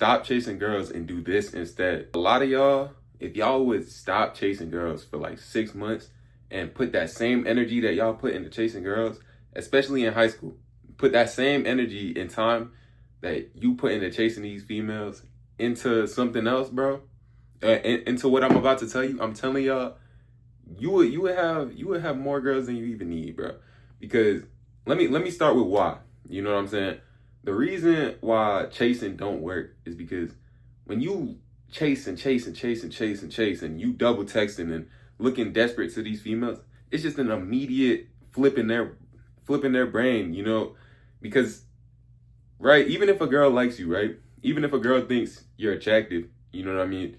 stop chasing girls and do this instead. A lot of y'all, if y'all would stop chasing girls for like 6 months and put that same energy that y'all put into chasing girls, especially in high school, put that same energy and time that you put into chasing these females into something else, bro, into what I'm about to tell you, I'm telling y'all, you would have more girls than you even need, bro. Because let me start with why. You know what I'm saying? The reason why chasing don't work is because when you chase and chase and chase and chase and chase and you double texting and looking desperate to these females, it's just an immediate flipping their brain, you know, because right, even if a girl likes you, right, even if a girl thinks you're attractive, you know what I mean,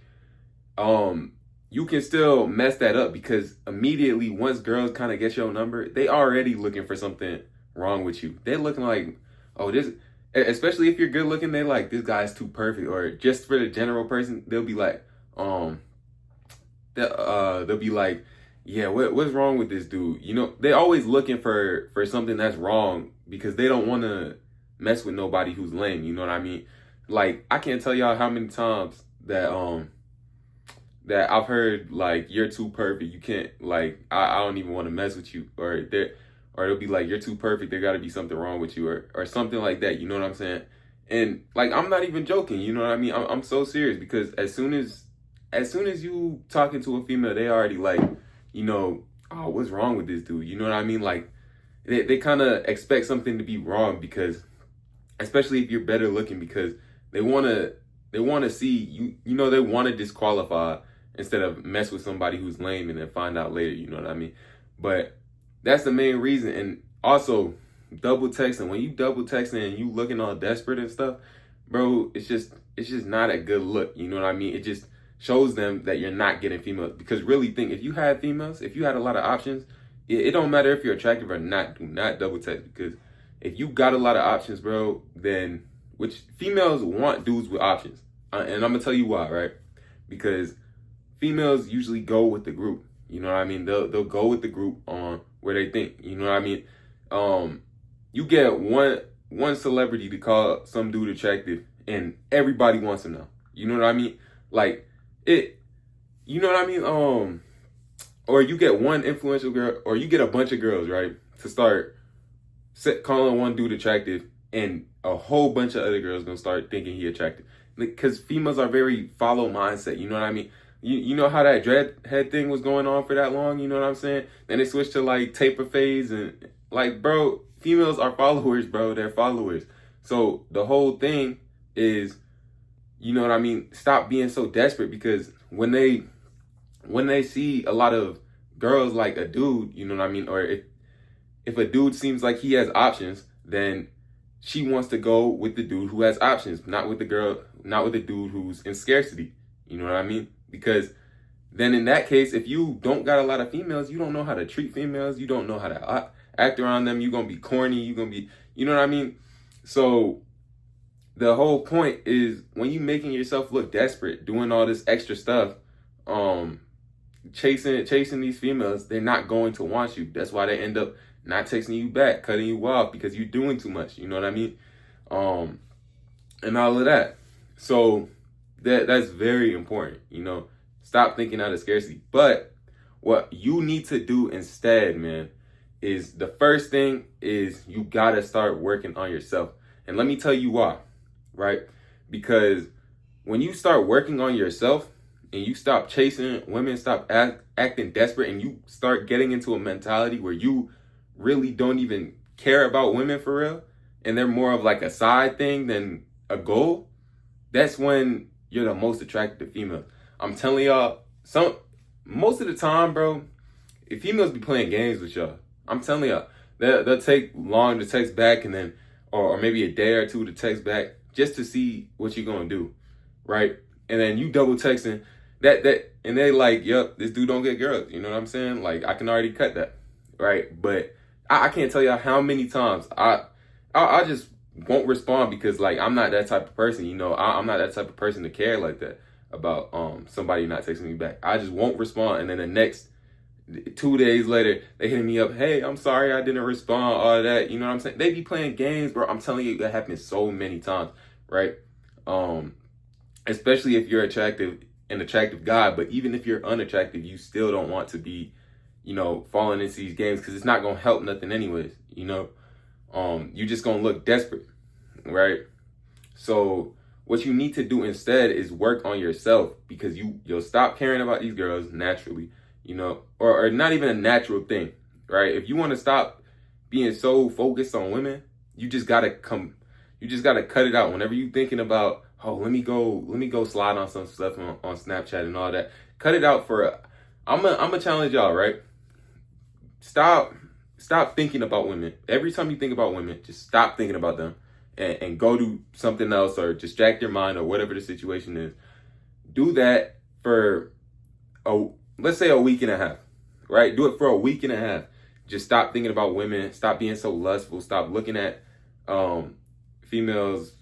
you can still mess that up because immediately once girls kind of get your number, they already looking for something wrong with you. They're looking like, oh, this, especially if you're good looking, they like, this guy's too perfect. Or just for the general person, they'll be like, they'll be like, yeah, what's wrong with this dude? You know, they always looking for something that's wrong because they don't want to mess with nobody who's lame. You know what I mean? Like, I can't tell y'all how many times that I've heard like, you're too perfect, you can't, like, I don't even want to mess with you, or it'll be like, you're too perfect, there got to be something wrong with you, or something like that. You know what I'm saying? And like, I'm not even joking. You know what I mean? I'm so serious because as soon as you talking to a female, they already like, you know, oh, what's wrong with this dude? You know what I mean? Like, they kind of expect something to be wrong because, especially if you're better looking, because they want to see you, you know, they want to disqualify instead of mess with somebody who's lame and then find out later. You know what I mean? But that's the main reason. And also, double texting. When you double texting and you looking all desperate and stuff, bro, it's just not a good look. You know what I mean? It just shows them that you're not getting females. Because really think, if you had females, if you had a lot of options, it don't matter if you're attractive or not. Do not double text, because if you got a lot of options, bro, then, which females want dudes with options. And I'm gonna tell you why, right? Because females usually go with the group. You know what I mean? They'll go with the group on where they think. You know what I mean? You get one celebrity to call some dude attractive, and everybody wants him now. You know what I mean? Like, it. You know what I mean? Or you get one influential girl, or you get a bunch of girls, right, to start calling one dude attractive, and a whole bunch of other girls gonna start thinking he attractive. Because females are very follow mindset. You know what I mean? You know how that dreadhead thing was going on for that long? You know what I'm saying? Then they switched to like taper phase, and like, bro, females are followers, bro. They're followers. So the whole thing is, you know what I mean? Stop being so desperate, because when they see a lot of girls like a dude, you know what I mean? Or if a dude seems like he has options, then she wants to go with the dude who has options, not with the dude who's in scarcity. You know what I mean? Because then in that case, if you don't got a lot of females, you don't know how to treat females, you don't know how to act around them, you're going to be corny, you're going to be, you know what I mean? So the whole point is, when you making yourself look desperate, doing all this extra stuff, chasing these females, they're not going to want you. That's why they end up not texting you back, cutting you off, because you're doing too much. You know what I mean? And all of that. So that's very important. You know, stop thinking out of scarcity. But what you need to do instead, man, is, the first thing is, you gotta start working on yourself. And let me tell you why, right? Because when you start working on yourself and you stop chasing women, stop acting desperate, and you start getting into a mentality where you really don't even care about women for real, and they're more of like a side thing than a goal, that's when you're the most attracted to females. I'm telling y'all, most of the time, bro, if females be playing games with y'all, I'm telling y'all, they'll take long to text back, and then, or maybe a day or two to text back, just to see what you're gonna do, right? And then you double texting that, and they like, yep, this dude don't get girls. You know what I'm saying? Like, I can already cut that, right? But I can't tell y'all how many times I just won't respond, because like, I'm not that type of person. You know, I'm not that type of person to care like that about somebody not texting me back. I just won't respond, and then the next 2 days later, they hitting me up, hey, I'm sorry I didn't respond, all that. You know what I'm saying? They be playing games, bro. I'm telling you, that happens so many times, right? especially if you're an attractive guy. But even if you're unattractive, you still don't want to be, falling into these games, because it's not gonna help nothing anyways. You're just gonna look desperate, right? So what you need to do instead is work on yourself, because you'll stop caring about these girls naturally, or not even a natural thing, right? If you want to stop being so focused on women, you just gotta cut it out. Whenever you thinking about, oh, let me go slide on some stuff on Snapchat and all that, cut it out for I'm gonna challenge y'all, right? Stop thinking about women. Every time you think about women, just stop thinking about them and go do something else, or distract your mind, or whatever the situation is. Do that for let's say a week and a half, right? Do it for a week and a half. Just stop thinking about women. Stop being so lustful. Stop looking at females'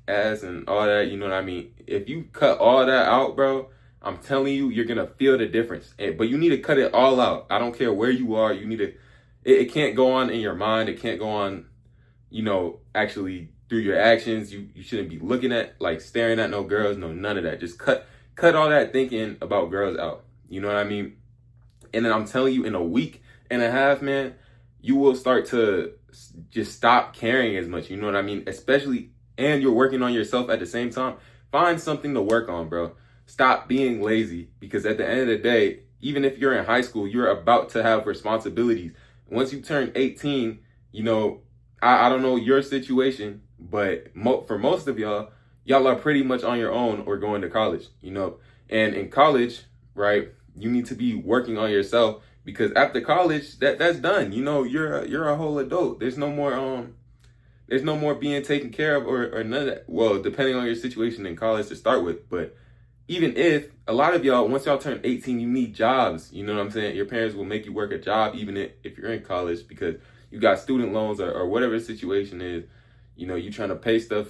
ass and all that. You know what I mean? If you cut all that out, bro, I'm telling you, you're gonna feel the difference. But you need to cut it all out. I don't care where you are. You need to. It can't go on in your mind. It can't go on, actually through your actions. You shouldn't be looking at, like, staring at no girls, no, none of that. Just cut all that thinking about girls out. You know what I mean? And then I'm telling you, in a week and a half, man, you will start to just stop caring as much. You know what I mean? Especially, and you're working on yourself at the same time. Find something to work on, bro. Stop being lazy, because at the end of the day, even if you're in high school, you're about to have responsibilities. Once you turn 18, I don't know your situation, but for most of y'all are pretty much on your own or going to college, and in college, right, you need to be working on yourself, because after college, that's done. You're a whole adult. There's no more being taken care of, or none of that. Well, depending on your situation in college to start with, but even if a lot of y'all, once y'all turn 18, you need jobs. You know what I'm saying? Your parents will make you work a job, even if you're in college, because you got student loans, or whatever the situation is. You trying to pay stuff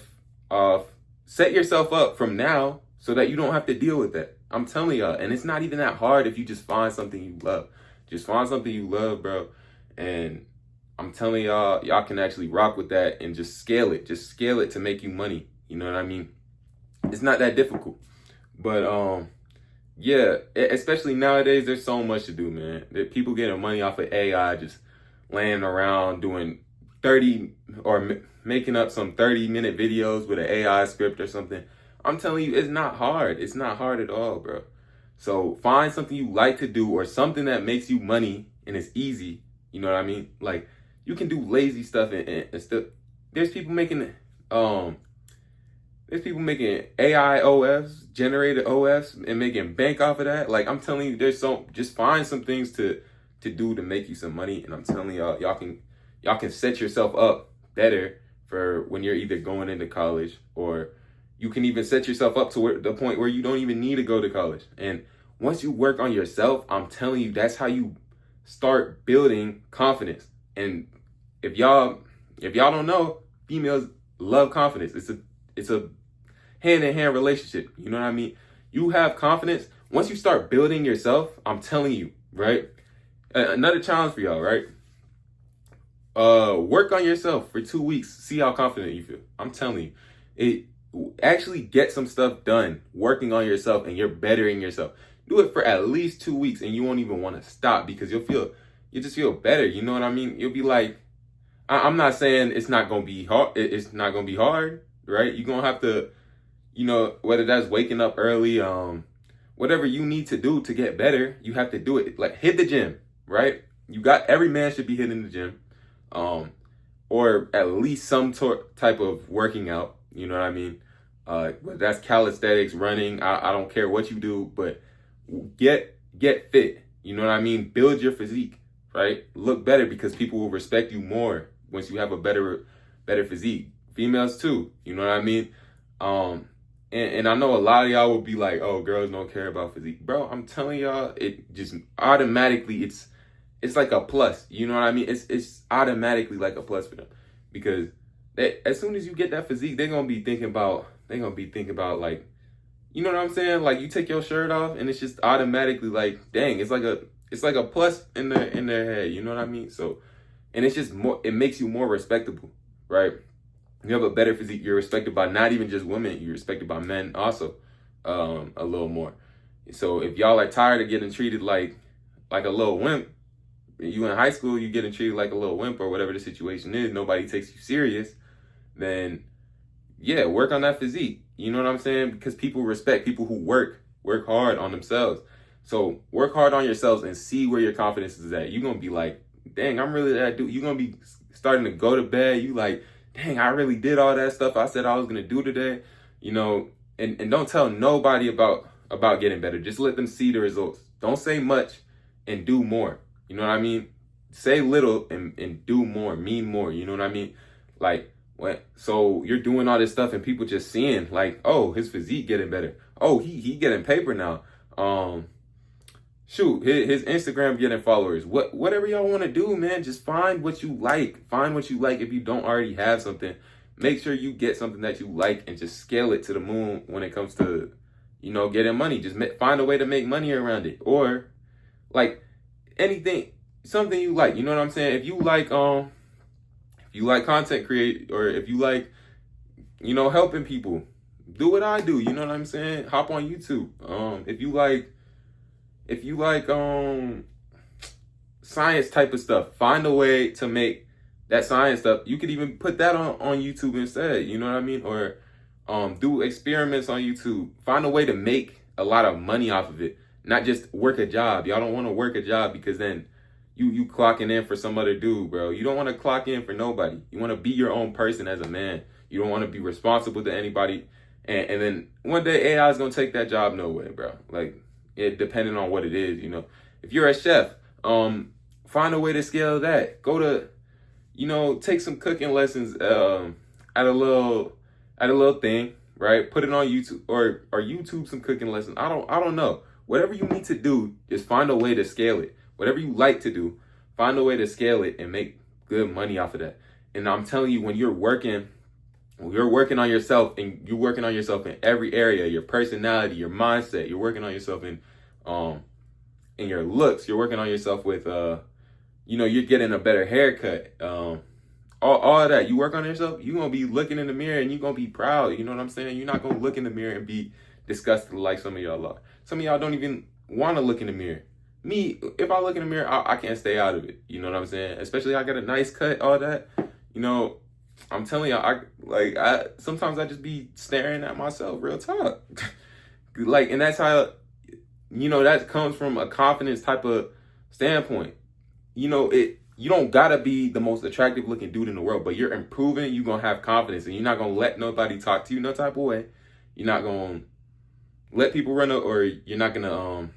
off. Set yourself up from now so that you don't have to deal with that. I'm telling y'all, and it's not even that hard if you just find something you love. Just find something you love, bro. And I'm telling y'all can actually rock with that and just scale it. Just scale it to make you money. You know what I mean? It's not that difficult. But yeah, especially nowadays, there's so much to do, man. People getting money off of AI, just laying around doing 30 or making up some 30-minute videos with an AI script or something. I'm telling you, it's not hard. It's not hard at all, bro. So find something you like to do, or something that makes you money and it's easy. You know what I mean? Like, you can do lazy stuff and still. There's people making AI OFs, generated OFs, and making bank off of that. Like, I'm telling you, just find some things to do to make you some money. And I'm telling y'all can set yourself up better for when you're either going into college, or you can even set yourself up to the point where you don't even need to go to college. And once you work on yourself, I'm telling you, that's how you start building confidence. And if y'all don't know, females love confidence. It's a hand-in-hand relationship. You know what I mean? You have confidence. Once you start building yourself, I'm telling you, right? Another challenge for y'all, right? Work on yourself for 2 weeks. See how confident you feel. I'm telling you, actually get some stuff done working on yourself, and you're bettering yourself. Do it for at least 2 weeks, and you won't even want to stop, because you just feel better. You know what I mean? You'll be like, I'm not saying it's not gonna be hard. It's not gonna be hard, right? You're gonna have to, whether that's waking up early, whatever you need to do to get better, you have to do it. Like, hit the gym, right? Every man should be hitting the gym, or at least some type of working out. You know what I mean? Whether that's calisthenics, running, I don't care what you do, but get fit. You know what I mean? Build your physique, right? Look better, because people will respect you more once you have a better physique. Females too. You know what I mean? And I know a lot of y'all will be like, oh, girls don't care about physique. Bro, I'm telling y'all, it just automatically, it's like a plus. You know what I mean? It's automatically like a plus for them, because as soon as you get that physique, they're gonna be thinking about like, you know what I'm saying? Like, you take your shirt off, and it's just automatically like, dang, it's like a plus in their head. You know what I mean? So, and it's just more. It makes you more respectable, right? You have a better physique. You're respected by not even just women. You're respected by men also, a little more. So if y'all are tired of getting treated like a little wimp, you in high school, you getting treated like a little wimp or whatever the situation is, nobody takes you serious, then yeah, work on that physique. You know what I'm saying? Because people respect people who work hard on themselves. So work hard on yourselves and see where your confidence is at. You're gonna be like, dang, I'm really that dude. You're gonna be starting to go to bed. You like, dang, I really did all that stuff I said I was gonna do today. You know, and don't tell nobody about getting better. Just let them see the results. Don't say much and do more. You know what I mean? Say little and do more, mean more. You know what I mean? Like, so you're doing all this stuff and people just seeing like, oh, his physique getting better. Oh, he getting paper now. Shoot, his Instagram getting followers. Whatever y'all want to do, man, just find what you like. Find what you like. If you don't already have something, make sure you get something that you like and just scale it to the moon when it comes to, you know, getting money. Just find a way to make money around it, or like anything, something you like. You know what I'm saying? If you like content create, or if you like, you know, helping people, do what I do. You know what I'm saying? Hop on YouTube. If you like science type of stuff, find a way to make that science stuff. You could even put that on YouTube instead. You know what I mean? Or do experiments on YouTube. Find a way to make a lot of money off of it. Not just work a job. Y'all don't want to work a job because then you clocking in for some other dude, bro. You don't want to clock in for nobody. You want to be your own person as a man. You don't want to be responsible to anybody. And then one day AI is gonna take that job no way, bro. Like, it depending on what it is, you know. If you're a chef, find a way to scale that. Go to, you know, take some cooking lessons at a little thing, right? Put it on YouTube, or YouTube some cooking lessons. I don't know. Whatever you need to do, just find a way to scale it. Whatever you like to do, find a way to scale it and make good money off of that. And I'm telling you, when you're working on yourself, and you're working on yourself in every area, your personality, your mindset, you're working on yourself in your looks, you're working on yourself with you know, you're getting a better haircut, all of that. You work on yourself, you're gonna be looking in the mirror and you're gonna be proud. You know what I'm saying? You're not gonna look in the mirror and be disgusted like some of y'all are. Some of y'all don't even want to look in the mirror. Me, if I look in the mirror, I can't stay out of it. You know what I'm saying? Especially I got a nice cut, all that. You know, I'm telling y'all, I sometimes I just be staring at myself, real talk. Like, and that's how, you know, that comes from a confidence type of standpoint. You know, you don't gotta be the most attractive looking dude in the world, but you're improving, you're gonna have confidence, and you're not gonna let nobody talk to you no type of way. You're not gonna let people run up, or you're not gonna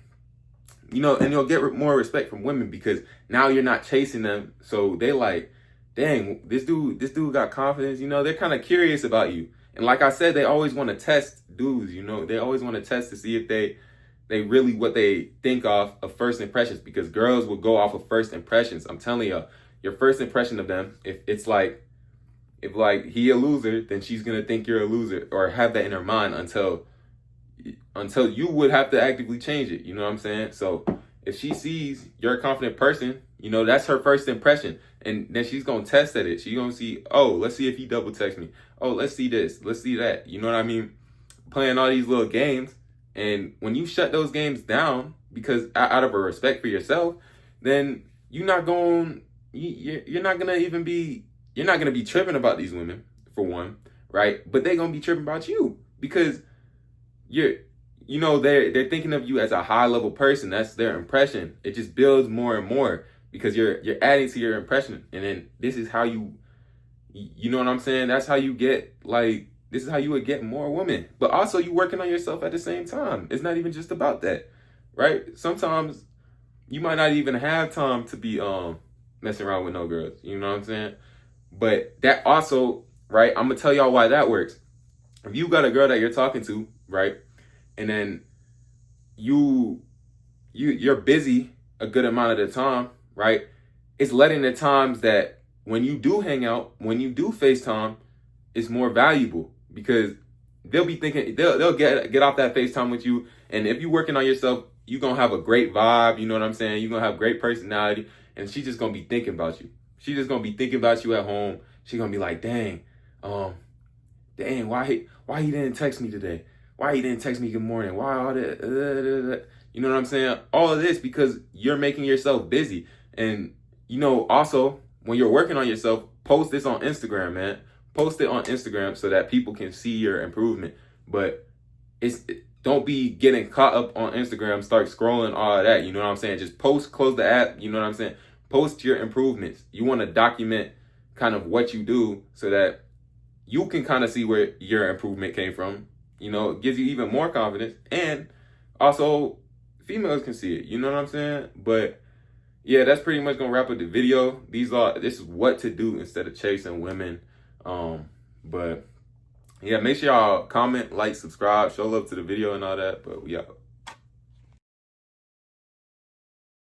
you know, and you'll get more respect from women because now you're not chasing them. So they like, dang, this dude got confidence. You know, they're kind of curious about you. And like I said, they always want to test dudes. You know, they always want to test to see if they really what they think of first impressions, because girls will go off of first impressions. I'm telling you, your first impression of them, if he a loser, then she's gonna think you're a loser, or have that in her mind until you would have to actively change it. You know what I'm saying? So if she sees you're a confident person, you know, that's her first impression. And then she's going to test at it. She's going to see, oh, let's see if he double texts me. Oh, let's see this. Let's see that. You know what I mean? Playing all these little games. And when you shut those games down, because out of a respect for yourself, then you're not going to be tripping about these women, for one, right? But they're going to be tripping about you, because they're thinking of you as a high level person. That's their impression. It just builds more and more because you're adding to your impression. And then this is how you know what I'm saying? That's how you get, like, this is how you would get more women. But also you working on yourself at the same time. It's not even just about that, right? Sometimes you might not even have time to be messing around with no girls. You know what I'm saying? But that also, right? I'm gonna tell y'all why that works. If you got a girl that you're talking to, right, and then you're busy a good amount of the time, right? It's letting the times that when you do hang out, when you do FaceTime, it's more valuable, because they'll be thinking, they'll get off that FaceTime with you. And if you're working on yourself, you're gonna have a great vibe, you know what I'm saying? You're gonna have great personality, and she's just gonna be thinking about you. She's just gonna be thinking about you at home. She's gonna be like, dang, Dang, why he didn't text me today? Why he didn't text me good morning? Why all that? You know what I'm saying? All of this because you're making yourself busy. And, you know, also, when you're working on yourself, post this on Instagram, man. Post it on Instagram so that people can see your improvement. But don't be getting caught up on Instagram, start scrolling all of that. You know what I'm saying? Just post, close the app. You know what I'm saying? Post your improvements. You want to document kind of what you do so that you can kind of see where your improvement came from. You know, it gives you even more confidence. And also, females can see it. You know what I'm saying? But yeah, that's pretty much gonna wrap up the video. This is what to do instead of chasing women. But yeah, make sure y'all comment, like, subscribe, show love to the video and all that. But we out.